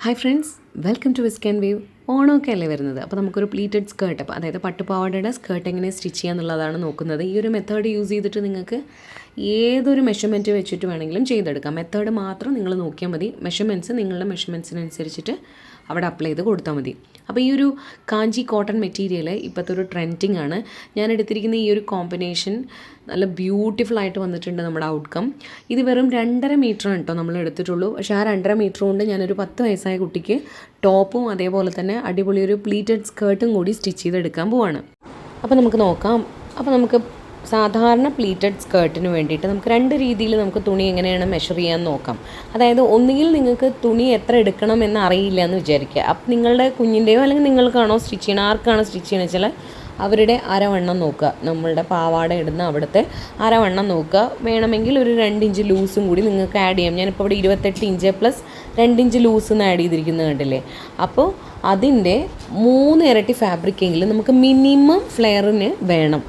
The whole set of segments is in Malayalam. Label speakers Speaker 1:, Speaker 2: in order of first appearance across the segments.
Speaker 1: Hi friends, welcome to whisk and wave. ഓണമൊക്കെ അല്ലേ വരുന്നത്. അപ്പോൾ നമുക്കൊരു പ്ലീറ്റഡ് സ്കേർട്ട്, അപ്പോൾ അതായത് പട്ടുപാവാടയുടെ സ്കേർട്ട് എങ്ങനെ സ്റ്റിച്ച് ചെയ്യുക എന്നുള്ളതാണ് നോക്കുന്നത്. ഈ ഒരു മെത്തേഡ് യൂസ് ചെയ്തിട്ട് നിങ്ങൾക്ക് ഏതൊരു മെഷർമെൻറ്റ് വെച്ചിട്ട് വേണമെങ്കിലും ചെയ്തെടുക്കാം. മെത്തേഡ് മാത്രം നിങ്ങൾ നോക്കിയാൽ മതി. മെഷർമെൻറ്റ്സ് നിങ്ങളുടെ മെഷർമെൻറ്റ്സിനനുസരിച്ചിട്ട് അവിടെ അപ്ലൈ ചെയ്ത് കൊടുത്താൽ മതി. അപ്പോൾ ഈ ഒരു കാഞ്ചി കോട്ടൺ മെറ്റീരിയൽ ഇപ്പോഴത്തെ ഒരു ട്രെൻഡിങ് ആണ്. ഞാൻ എടുത്തിരിക്കുന്ന ഈ ഒരു കോമ്പിനേഷൻ നല്ല ബ്യൂട്ടിഫുൾ ആയിട്ട് വന്നിട്ടുണ്ട് നമ്മുടെ ഔട്ട്കം. ഇത് വെറും 2.5 മീറ്ററാണ് കേട്ടോ നമ്മൾ എടുത്തിട്ടുള്ളൂ. പക്ഷേ ആ 2.5 മീറ്റർ കൊണ്ട് ഞാനൊരു 10 വയസ്സായ കുട്ടിക്ക് ടോപ്പും അതേപോലെ തന്നെ അടിപൊളി ഒരു പ്ലീറ്റഡ് സ്കേർട്ടും കൂടി സ്റ്റിച്ച് ചെയ്തെടുക്കാൻ പോവാണ്. അപ്പോൾ നമുക്ക് നോക്കാം. അപ്പോൾ നമുക്ക് സാധാരണ പ്ലീറ്റഡ് സ്കേർട്ടിന് വേണ്ടിയിട്ട് നമുക്ക് 2 രീതിയിൽ നമുക്ക് തുണി എങ്ങനെയാണ് മെഷർ ചെയ്യാമെന്ന് നോക്കാം. അതായത് ഒന്നുകിൽ നിങ്ങൾക്ക് തുണി എത്ര എടുക്കണം എന്ന് അറിയില്ല എന്ന് വിചാരിക്കുക. അപ്പം നിങ്ങളുടെ കുഞ്ഞിൻ്റെയോ അല്ലെങ്കിൽ നിങ്ങൾക്കാണോ സ്റ്റിച്ച് ചെയ്യണം, ആർക്കാണോ സ്റ്റിച്ച് ചെയ്യണമെന്ന് വെച്ചാൽ അവരുടെ അരവണ്ണം നോക്കുക. നമ്മളുടെ പാവാട ഇടുന്ന അവിടുത്തെ അരവണ്ണം നോക്കുക. വേണമെങ്കിൽ ഒരു 2 ഇഞ്ച് ലൂസും കൂടി നിങ്ങൾക്ക് ആഡ് ചെയ്യാം. ഞാനിപ്പോൾ ഇവിടെ 28 ഇഞ്ച് പ്ലസ് 2 ഇഞ്ച് ലൂസ് എന്ന് ആഡ് ചെയ്തിരിക്കുന്നത് കണ്ടില്ലേ. അപ്പോൾ അതിൻ്റെ 3 ഇരട്ടി ഫാബ്രിക്കെങ്കിലും നമുക്ക് മിനിമം ഫ്ലെയറിന് വേണം.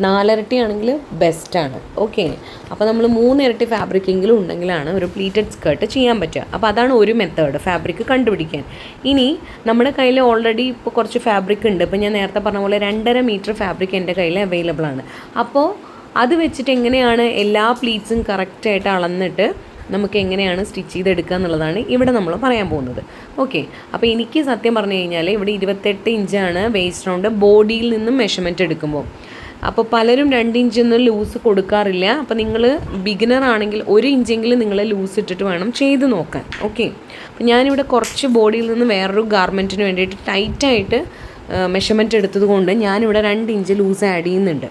Speaker 1: 4 ഇരട്ടി ആണെങ്കിൽ ബെസ്റ്റാണ്. ഓക്കെ, അപ്പോൾ നമ്മൾ 3 ഇരട്ടി ഫാബ്രിക്കെങ്കിലും ഉണ്ടെങ്കിലാണ് ഒരു പ്ലീറ്റഡ് സ്കേർട്ട് ചെയ്യാൻ പറ്റുക. അപ്പോൾ അതാണ് ഒരു മെത്തേഡ് ഫാബ്രിക് കണ്ടുപിടിക്കാൻ. ഇനി നമ്മുടെ കയ്യിൽ ഓൾറെഡി ഇപ്പോൾ കുറച്ച് ഫാബ്രിക് ഉണ്ട്. ഇപ്പോൾ ഞാൻ നേരത്തെ പറഞ്ഞ പോലെ 2.5 മീറ്റർ ഫാബ്രിക് എൻ്റെ കയ്യിൽ അവൈലബിൾ ആണ്. അപ്പോൾ അത് വെച്ചിട്ട് എങ്ങനെയാണ് എല്ലാ പ്ലീറ്റ്സും കറക്റ്റായിട്ട് അളന്നിട്ട് നമുക്ക് എങ്ങനെയാണ് സ്റ്റിച്ച് ചെയ്തെടുക്കുക എന്നുള്ളതാണ് ഇവിടെ നമ്മൾ പറയാൻ പോകുന്നത്. ഓക്കെ, അപ്പോൾ എനിക്ക് സത്യം പറഞ്ഞു കഴിഞ്ഞാൽ ഇവിടെ 28 ഇഞ്ചാണ് വേസ്റ്റ് റൗണ്ട് ബോഡിയിൽ നിന്നും മെഷർമെൻറ്റ് എടുക്കുമ്പോൾ. അപ്പോൾ പലരും 2 ഇഞ്ചൊന്നും ലൂസ് കൊടുക്കാറില്ല. അപ്പോൾ നിങ്ങൾ ബിഗിനർ ആണെങ്കിൽ 1 ഇഞ്ചെങ്കിലും നിങ്ങൾ ലൂസ് ഇട്ടിട്ട് വേണം ചെയ്ത് നോക്കാൻ. ഓക്കെ, അപ്പോൾ ഞാനിവിടെ കുറച്ച് ബോഡിയിൽ നിന്ന് വേറൊരു ഗാർമെൻറ്റിന് വേണ്ടിയിട്ട് ടൈറ്റായിട്ട് മെഷർമെൻറ്റ് എടുത്തത് കൊണ്ട് ഞാനിവിടെ 2 ഇഞ്ച് ലൂസ് ആഡ് ചെയ്യുന്നുണ്ട്.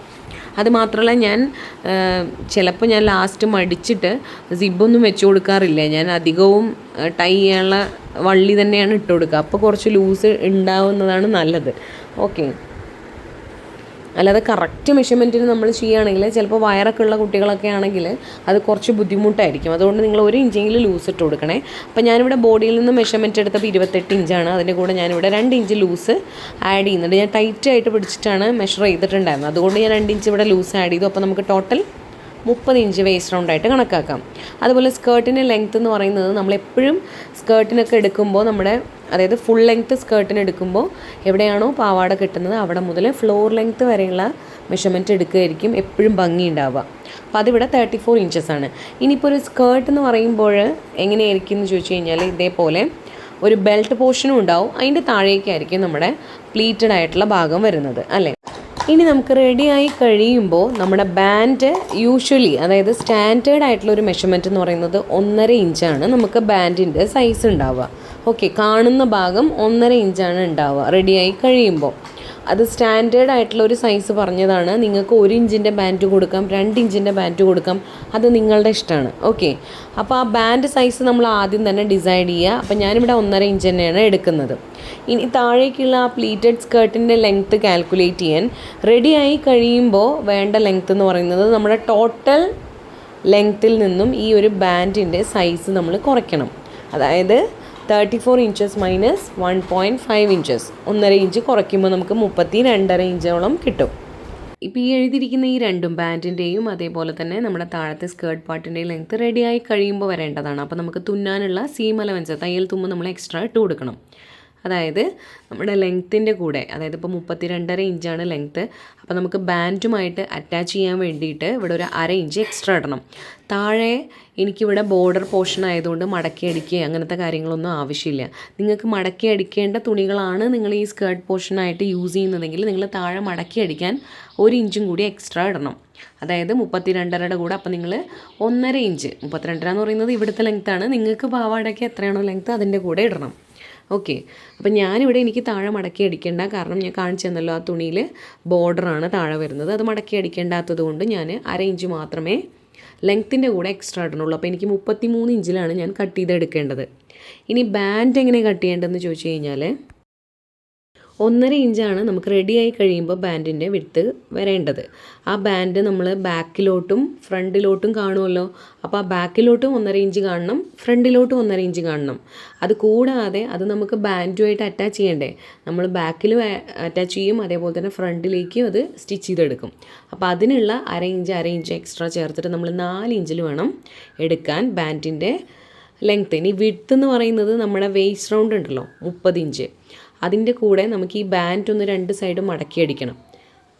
Speaker 1: അത് മാത്രമല്ല, ഞാൻ ചിലപ്പോൾ ഞാൻ ലാസ്റ്റ് മടിച്ചിട്ട് സിബൊന്നും വെച്ച് കൊടുക്കാറില്ല. ഞാൻ അധികവും ടൈ ചെയ്യാനുള്ള വള്ളി തന്നെയാണ് ഇട്ട് കൊടുക്കുക. അപ്പോൾ കുറച്ച് ലൂസ് ഉണ്ടാവുന്നതാണ് നല്ലത്. ഓക്കെ, അല്ലാതെ കറക്റ്റ് മെഷർമെൻറ്റിന് നമ്മൾ ചെയ്യുകയാണെങ്കിൽ ചിലപ്പോൾ വയറൊക്കെ ഉള്ള കുട്ടികളൊക്കെ ആണെങ്കിൽ അത് കുറച്ച് ബുദ്ധിമുട്ടായിരിക്കും. അതുകൊണ്ട് നിങ്ങൾ 1 ഇഞ്ചെങ്കിലും ലൂസ് ഇട്ട് കൊടുക്കണേ. അപ്പോൾ ഞാനിവിടെ ബോഡിയിൽ നിന്ന് മെഷർമെൻറ്റ് എടുത്തപ്പോൾ 28 ഇഞ്ചാണ്. അതിൻ്റെ കൂടെ ഞാനിവിടെ 2 ഇഞ്ച് ലൂസ് ആഡ് ചെയ്യുന്നുണ്ട്. ഞാൻ ടൈറ്റായിട്ട് പിടിച്ചിട്ടാണ് മെഷർ ചെയ്തിട്ടുണ്ടായിരുന്നത്. അതുകൊണ്ട് ഞാൻ 2 ഇഞ്ച് ഇവിടെ ലൂസ് ആഡ് ചെയ്തു. അപ്പോൾ നമുക്ക് ടോട്ടൽ 30 ഇഞ്ച് വേസ്റ്റ് റൗണ്ടായിട്ട് കണക്കാക്കാം. അതുപോലെ സ്കേർട്ടിൻ്റെ ലെങ്ത്ത് എന്ന് പറയുന്നത് നമ്മളെപ്പോഴും സ്കേർട്ടിനൊക്കെ എടുക്കുമ്പോൾ അതായത് ഫുൾ ലെങ്ത്ത് സ്കേർട്ടിന് എടുക്കുമ്പോൾ എവിടെയാണോ പാവാട കിട്ടുന്നത് അവിടെ മുതൽ ഫ്ലോർ ലെങ്ത്ത് വരെയുള്ള മെഷർമെൻറ്റ് എടുക്കുകയായിരിക്കും എപ്പോഴും ഭംഗി ഉണ്ടാവുക. അപ്പോൾ അതിവിടെ 34 ഇഞ്ചസാണ്. ഇനിയിപ്പോൾ ഒരു സ്കേർട്ട് എന്ന് പറയുമ്പോൾ എങ്ങനെയായിരിക്കും എന്ന് ചോദിച്ചു കഴിഞ്ഞാൽ ഇതേപോലെ ഒരു ബെൽറ്റ് പോർഷനും ഉണ്ടാവും. അതിൻ്റെ താഴേക്കായിരിക്കും നമ്മുടെ പ്ലീറ്റഡ് ആയിട്ടുള്ള ഭാഗം വരുന്നത് അല്ലേ. ഇനി നമുക്ക് റെഡിയായി കഴിയുമ്പോൾ നമ്മുടെ ബാൻഡ് യൂഷ്വലി അതായത് സ്റ്റാൻഡേർഡ് ആയിട്ടുള്ള ഒരു മെഷർമെൻറ്റ് എന്ന് പറയുന്നത് 1.5 ഇഞ്ചാണ് നമുക്ക് ബാൻഡിൻ്റെ സൈസ് ഉണ്ടാവുക. ഓക്കെ, കാണുന്ന ഭാഗം 1.5 ഇഞ്ചാണ് ഉണ്ടാവുക റെഡിയായി കഴിയുമ്പോൾ. അത് സ്റ്റാൻഡേർഡ് ആയിട്ടുള്ള ഒരു സൈസ് പറഞ്ഞതാണ്. നിങ്ങൾക്ക് 1 ഇഞ്ചിൻ്റെ ബാൻഡ് കൊടുക്കാം, 2 ഇഞ്ചിൻ്റെ ബാൻഡ് കൊടുക്കാം, അത് നിങ്ങളുടെ ഇഷ്ടമാണ്. ഓക്കെ, അപ്പോൾ ആ ബാൻഡ് സൈസ് നമ്മൾ ആദ്യം തന്നെ ഡിസൈഡ് ചെയ്യുക. അപ്പോൾ ഞാനിവിടെ 1.5 ഇഞ്ച് തന്നെയാണ് എടുക്കുന്നത്. ഇനി താഴേക്കുള്ള ആ പ്ലീറ്റഡ് സ്കേർട്ടിൻ്റെ ലെങ്ത്ത് കാൽക്കുലേറ്റ് ചെയ്യാൻ റെഡിയായി കഴിയുമ്പോൾ വേണ്ട ലെങ്ത്ത് എന്ന് പറയുന്നത് നമ്മുടെ ടോട്ടൽ ലെങ്ത്തിൽ നിന്നും ഈ ഒരു ബാൻഡിൻ്റെ സൈസ് നമ്മൾ കുറയ്ക്കണം. അതായത് 34 ഇഞ്ചസ് മൈനസ് 1.5 ഇഞ്ചസ്, 1.5 ഇഞ്ച് കുറയ്ക്കുമ്പോൾ നമുക്ക് 32.5 ഇഞ്ചോളം കിട്ടും. ഇപ്പോൾ ഈ എഴുതിയിരിക്കുന്ന ഈ രണ്ടും ബാൻഡിൻ്റെയും അതേപോലെ തന്നെ നമ്മുടെ താഴത്തെ സ്കേർട്ട് പാർട്ടിൻ്റെയും ലെങ്ത്ത് റെഡിയായി കഴിയുമ്പോൾ വരേണ്ടതാണ്. അപ്പോൾ നമുക്ക് തുന്നാനുള്ള സീം അലവൻസ് തയ്യൽ തുമ്പ് നമ്മൾ എക്സ്ട്രാ ഇട്ട് കൊടുക്കണം. അതായത് നമ്മുടെ ലെങ്ത്തിൻ്റെ കൂടെ, അതായത് ഇപ്പോൾ 32.5 ഇഞ്ചാണ് ലെങ്ത്ത്. അപ്പോൾ നമുക്ക് ബാൻഡുമായിട്ട് അറ്റാച്ച് ചെയ്യാൻ വേണ്ടിയിട്ട് ഇവിടെ ഒരു 1/2 ഇഞ്ച് എക്സ്ട്രാ ഇടണം. താഴെ എനിക്കിവിടെ ബോർഡർ പോർഷൻ ആയതുകൊണ്ട് മടക്കി അടിക്കുക അങ്ങനത്തെ കാര്യങ്ങളൊന്നും ആവശ്യമില്ല. നിങ്ങൾക്ക് മടക്കി അടിക്കേണ്ട തുണികളാണ് നിങ്ങൾ ഈ സ്കേർട്ട് പോർഷനായിട്ട് യൂസ് ചെയ്യുന്നതെങ്കിൽ നിങ്ങൾ താഴെ മടക്കി അടിക്കാൻ 1 ഇഞ്ചും കൂടി എക്സ്ട്രാ ഇടണം. അതായത് 32.5യുടെ കൂടെ അപ്പോൾ നിങ്ങൾ 1.5 ഇഞ്ച്, 32 എന്ന് പറയുന്നത് ഇവിടുത്തെ ലെങ്ത്താണ്, നിങ്ങൾക്ക് പാവാടയ്ക്ക് എത്രയാണോ ലെങ്ത്ത് അതിൻ്റെ കൂടെ ഇടണം. ഓക്കെ, അപ്പം ഞാനിവിടെ എനിക്ക് താഴെ മടക്കി അടിക്കേണ്ട, കാരണം ഞാൻ കാണിച്ചു തന്നല്ലോ ആ തുണിയിൽ ബോർഡറാണ് താഴെ വരുന്നത്. അത് മടക്കി അടിക്കേണ്ടാത്തത് കൊണ്ട് ഞാൻ 1/2 ഇഞ്ച് മാത്രമേ ലെങ്ത്തിൻ്റെ കൂടെ എക്സ്ട്രാ ഇടണുള്ളൂ. അപ്പോൾ എനിക്ക് 33 ഇഞ്ചിലാണ് ഞാൻ കട്ട് ചെയ്തെടുക്കേണ്ടത്. ഇനി ബാൻഡ് എങ്ങനെ കട്ട് ചെയ്യേണ്ടതെന്ന് ചോദിച്ചു കഴിഞ്ഞാൽ 1.5 ഇഞ്ചാണ് നമുക്ക് റെഡിയായി കഴിയുമ്പോൾ ബാൻഡിൻ്റെ വിഡ്ത്ത് വരേണ്ടത്. ആ ബാൻഡ് നമ്മൾ ബാക്കിലോട്ടും ഫ്രണ്ടിലോട്ടും കാണുമല്ലോ. അപ്പോൾ ആ ബാക്കിലോട്ടും 1.5 ഇഞ്ച് കാണണം, ഫ്രണ്ടിലോട്ടും 1.5 ഇഞ്ച് കാണണം. അത് കൂടാതെ അത് നമുക്ക് ബാൻഡുമായിട്ട് അറ്റാച്ച് ചെയ്യണ്ടേ, നമ്മൾ ബാക്കിലും അറ്റാച്ച് ചെയ്യും, അതേപോലെ തന്നെ ഫ്രണ്ടിലേക്കും അത് സ്റ്റിച്ച് ചെയ്തെടുക്കും. അപ്പോൾ അതിനുള്ള 1/2 ഇഞ്ച് എക്സ്ട്രാ ചേർത്തിട്ട് നമ്മൾ 4 ഇഞ്ചിൽ വേണം എടുക്കാൻ ബാൻഡിൻ്റെ ലെങ്ത്ത്. ഇനി വിഡ്ത്ത് എന്ന് പറയുന്നത് നമ്മുടെ വേസ്റ്റ് റൗണ്ട് ഉണ്ടല്ലോ 30 ഇഞ്ച്, അതിൻ്റെ കൂടെ നമുക്ക് ഈ ബാൻഡ് ഒന്ന് 2 സൈഡും മടക്കി അടിക്കണം.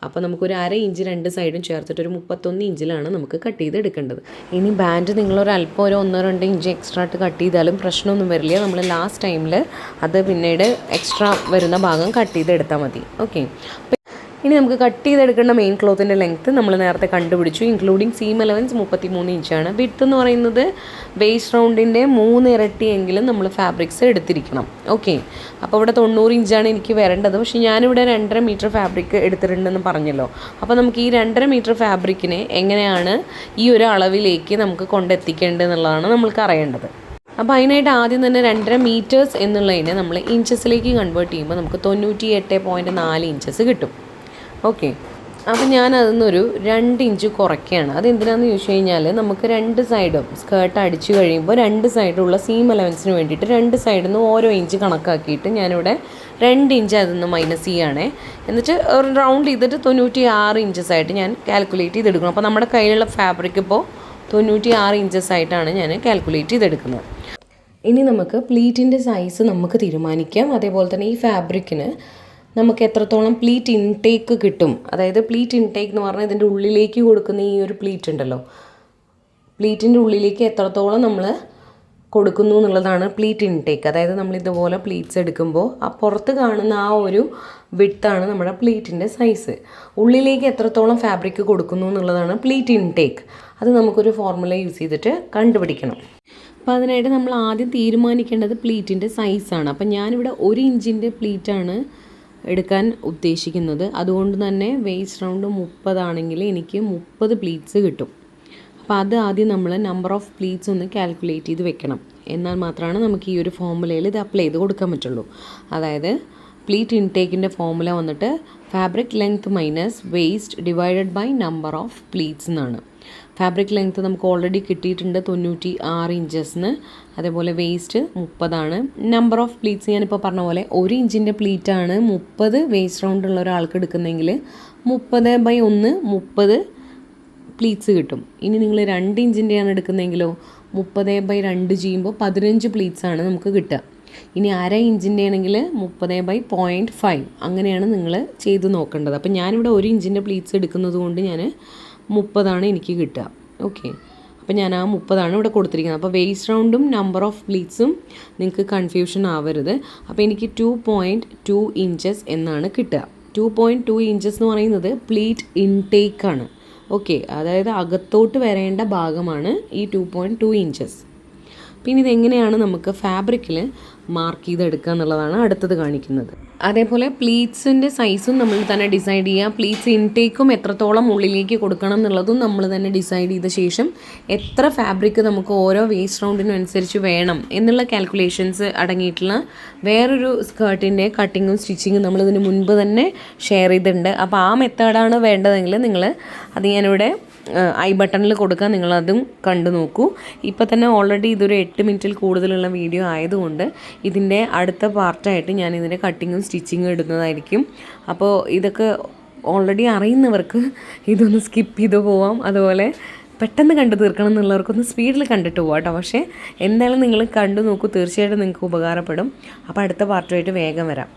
Speaker 1: അപ്പോൾ നമുക്കൊരു 1/2 ഇഞ്ച് 2 സൈഡും ചേർത്തിട്ട് ഒരു 31 ഇഞ്ചിലാണ് നമുക്ക് കട്ട് ചെയ്ത് എടുക്കേണ്ടത്. ഇനി ബാൻഡ് നിങ്ങളൊരല്പം ഒരു 1-2 ഇഞ്ച് എക്സ്ട്രാ ആയിട്ട് കട്ട് ചെയ്താലും പ്രശ്നമൊന്നും വരില്ല. നമ്മൾ ലാസ്റ്റ് ടൈമിൽ അത് പിന്നീട് എക്സ്ട്രാ വരുന്ന ഭാഗം കട്ട് ചെയ്ത് എടുത്താൽ മതി. ഓക്കെ, ഇനി നമുക്ക് കട്ട് ചെയ്തെടുക്കേണ്ട മെയിൻ ക്ലോത്തിൻ്റെ ലെങ്ത്ത് നമ്മൾ നേരത്തെ കണ്ടുപിടിച്ചു. ഇൻക്ലൂഡിങ് സീം അലവൻസ് 33 ഇഞ്ചാണ്. വിഡ്ത്ത് എന്ന് പറയുന്നത് വേസ്റ്റ് റൗണ്ടിൻ്റെ 3 ഇരട്ടിയെങ്കിലും നമ്മൾ ഫാബ്രിക്സ് എടുത്തിരിക്കണം. ഓക്കെ, അപ്പോൾ ഇവിടെ 90 ഇഞ്ചാണ് എനിക്ക് വരേണ്ടത്. പക്ഷേ ഞാനിവിടെ 2.5 മീറ്റർ ഫാബ്രിക് എടുത്തിട്ടുണ്ടെന്ന് പറഞ്ഞല്ലോ. അപ്പോൾ നമുക്ക് ഈ 2.5 മീറ്റർ ഫാബ്രിക്കിനെ എങ്ങനെയാണ് ഈ ഒരു അളവിലേക്ക് നമുക്ക് കൊണ്ടെത്തിക്കേണ്ടത് എന്നുള്ളതാണ് നമ്മൾക്ക് അറിയേണ്ടത്. അപ്പോൾ അതിനായിട്ട് ആദ്യം തന്നെ 2.5 മീറ്റേഴ്സ് എന്നുള്ളതിനെ നമ്മൾ ഇഞ്ചസിലേക്ക് കൺവേർട്ട് ചെയ്യുമ്പോൾ നമുക്ക് 98.4 ഇഞ്ചസ് കിട്ടും. ഓക്കെ, അപ്പോൾ ഞാൻ അതിന്നൊരു 2 ഇഞ്ച് കുറയ്ക്കുകയാണ്. അതെന്തിനാണെന്ന് ചോദിച്ചു കഴിഞ്ഞാൽ നമുക്ക് 2 സൈഡും സ്കേർട്ട് അടിച്ചു കഴിയുമ്പോൾ 2 സൈഡുള്ള സീം അലവൻസിന് വേണ്ടിയിട്ട് 2 സൈഡിൽ നിന്ന് ഓരോ ഇഞ്ച് കണക്കാക്കിയിട്ട് ഞാനിവിടെ 2 ഇഞ്ച് അതിൽ നിന്ന് മൈനസ് ചെയ്യുകയാണേ. എന്നിട്ട് റൗണ്ട് ചെയ്തിട്ട് 96 ഇഞ്ചസ് ആയിട്ട് ഞാൻ കാൽക്കുലേറ്റ് ചെയ്തെടുക്കണം. അപ്പോൾ നമ്മുടെ കയ്യിലുള്ള ഫാബ്രിക് ഇപ്പോൾ 96 ഇഞ്ചസ് ആയിട്ടാണ് ഞാൻ കാൽക്കുലേറ്റ് ചെയ്തെടുക്കുന്നത്. ഇനി നമുക്ക് പ്ലീറ്റിൻ്റെ സൈസ് നമുക്ക് തീരുമാനിക്കാം. അതേപോലെ തന്നെ ഈ ഫാബ്രിക്കിന് നമുക്ക് എത്രത്തോളം പ്ലീറ്റ് ഇൻടേക്ക് കിട്ടും. അതായത് പ്ലീറ്റ് ഇൻടേക്ക് എന്ന് പറഞ്ഞാൽ ഇതിൻ്റെ ഉള്ളിലേക്ക് കൊടുക്കുന്ന ഈ ഒരു പ്ലീറ്റ് ഉണ്ടല്ലോ, പ്ലീറ്റിൻ്റെ ഉള്ളിലേക്ക് എത്രത്തോളം നമ്മൾ കൊടുക്കുന്നു എന്നുള്ളതാണ് പ്ലീറ്റ് ഇൻടേക്ക്. അതായത് നമ്മൾ ഇതുപോലെ പ്ലീറ്റ്സ് എടുക്കുമ്പോൾ ആ പുറത്ത് കാണുന്ന ആ ഒരു വിഡ്ത്താണ് നമ്മുടെ പ്ലീറ്റിൻ്റെ സൈസ്. ഉള്ളിലേക്ക് എത്രത്തോളം ഫാബ്രിക് കൊടുക്കുന്നു എന്നുള്ളതാണ് പ്ലീറ്റ് ഇൻടേക്ക്. അത് നമുക്കൊരു ഫോർമുല യൂസ് ചെയ്തിട്ട് കണ്ടുപിടിക്കണം. അപ്പോൾ അതിനായിട്ട് നമ്മൾ ആദ്യം തീരുമാനിക്കേണ്ടത് പ്ലീറ്റിൻ്റെ സൈസാണ്. അപ്പം ഞാനിവിടെ 1 ഇഞ്ചിൻ്റെ പ്ലീറ്റാണ് എടുക്കാൻ ഉദ്ദേശിക്കുന്നത്. അതുകൊണ്ട് തന്നെ വേസ്റ്റ് റൗണ്ട് 30 ആണെങ്കിൽ എനിക്ക് 30 പ്ലീറ്റ്സ് കിട്ടും. അപ്പോൾ അത് ആദ്യം നമ്മൾ നമ്പർ ഓഫ് പ്ലീറ്റ്സ് ഒന്ന് കാൽക്കുലേറ്റ് ചെയ്ത് വെക്കണം. എന്നാൽ മാത്രമാണ് നമുക്ക് ഈ ഒരു ഫോർമുലയിൽ ഇത് അപ്ലൈ ചെയ്ത് കൊടുക്കാൻ പറ്റുള്ളൂ. അതായത് പ്ലീറ്റ് ഇൻടേക്കിൻ്റെ ഫോർമുല വന്നിട്ട് fabric length minus waist divided by number of pleats എന്നാണ്. ഫാബ്രിക് ലെങ്ത്ത് നമുക്ക് ഓൾറെഡി കിട്ടിയിട്ടുണ്ട് 96 ഇഞ്ചസിന്. അതേപോലെ വേസ്റ്റ് 30 നമ്പർ ഓഫ് പ്ലീറ്റ്സ് ഞാനിപ്പോൾ പറഞ്ഞ പോലെ 1 ഇഞ്ചിൻ്റെ പ്ലീറ്റാണ് 30 വേസ്റ്റ് റൗണ്ട് ഉള്ള ഒരാൾക്ക് എടുക്കുന്നെങ്കിൽ 30/1 30 പ്ലീറ്റ്സ് കിട്ടും. ഇനി നിങ്ങൾ 2 ഇഞ്ചിൻ്റെയാണ് എടുക്കുന്നതെങ്കിലോ 30/2 ചെയ്യുമ്പോൾ 15 പ്ലീറ്റ്സാണ് നമുക്ക് കിട്ടുക. ഇനി 1/2 ഇഞ്ചിൻ്റെ ആണെങ്കിൽ 30/0.5 അങ്ങനെയാണ് നിങ്ങൾ ചെയ്ത് നോക്കേണ്ടത്. അപ്പം ഞാനിവിടെ 1 ഇഞ്ചിൻ്റെ പ്ലീറ്റ്സ് എടുക്കുന്നത് കൊണ്ട് ഞാൻ 30 എനിക്ക് കിട്ടുക. ഓക്കെ, അപ്പോൾ ഞാൻ ആ 30 ഇവിടെ കൊടുത്തിരിക്കുന്നത്. അപ്പോൾ വേസ്റ്റ് റൗണ്ടും നമ്പർ ഓഫ് പ്ലീറ്റ്സും നിങ്ങൾക്ക് കൺഫ്യൂഷൻ ആവരുത്. അപ്പോൾ എനിക്ക് 2.2 ഇഞ്ചസ് എന്നാണ് കിട്ടുക. 2.2 ഇഞ്ചസ് എന്ന് പറയുന്നത് പ്ലീറ്റ് ഇൻടേക്കാണ്. ഓക്കെ, അതായത് അകത്തോട്ട് വരേണ്ട ഭാഗമാണ് ഈ 2.2 ഇഞ്ചസ്. പിന്നെ ഇതെങ്ങനെയാണ് നമുക്ക് ഫാബ്രിക്കിൽ മാർക്ക് ചെയ്തെടുക്കുക എന്നുള്ളതാണ് അടുത്തത് കാണിക്കുന്നത്. അതേപോലെ പ്ലീറ്റ്സിൻ്റെ സൈസും നമ്മൾ തന്നെ ഡിസൈഡ് ചെയ്യുക. പ്ലീറ്റ്സ് ഇൻടേക്കും എത്രത്തോളം ഉള്ളിലേക്ക് കൊടുക്കണം എന്നുള്ളതും നമ്മൾ തന്നെ ഡിസൈഡ് ചെയ്ത ശേഷം എത്ര ഫാബ്രിക് നമുക്ക് ഓരോ വേസ്റ്റ് റൗണ്ടിനും അനുസരിച്ച് വേണം എന്നുള്ള കാൽക്കുലേഷൻസ് അടങ്ങിയിട്ടുള്ള വേറൊരു സ്കേർട്ടിൻ്റെ കട്ടിങ്ങും സ്റ്റിച്ചിങ്ങും നമ്മളിതിന് മുൻപ് തന്നെ ഷെയർ ചെയ്തിട്ടുണ്ട്. അപ്പോൾ ആ മെത്തേഡാണ് വേണ്ടതെങ്കിൽ നിങ്ങൾ അത് ഞാനിവിടെ ഐ ബട്ടണിൽ കൊടുക്കുക, നിങ്ങളതും കണ്ടു നോക്കൂ. ഇപ്പോൾ തന്നെ ഓൾറെഡി ഇതൊരു 8 മിനിറ്റിൽ കൂടുതലുള്ള വീഡിയോ ആയതുകൊണ്ട് ഇതിൻ്റെ അടുത്ത പാർട്ടായിട്ട് ഞാൻ ഇതിൻ്റെ കട്ടിങ്ങും സ്റ്റിച്ചിങ്ങും ഇടുന്നതായിരിക്കും. അപ്പോൾ ഇതൊക്കെ ഓൾറെഡി അറിയുന്നവർക്ക് ഇതൊന്ന് സ്കിപ്പ് ചെയ്ത് പോവാം. അതുപോലെ പെട്ടെന്ന് കണ്ടു തീർക്കണം എന്നുള്ളവർക്കൊന്ന് സ്പീഡിൽ കണ്ടിട്ട് പോകാം കേട്ടോ. പക്ഷേ എന്തായാലും നിങ്ങൾ കണ്ടു നോക്കൂ, തീർച്ചയായിട്ടും നിങ്ങൾക്ക് ഉപകാരപ്പെടും. അപ്പോൾ അടുത്ത പാർട്ടുമായിട്ട് വേഗം വരാം.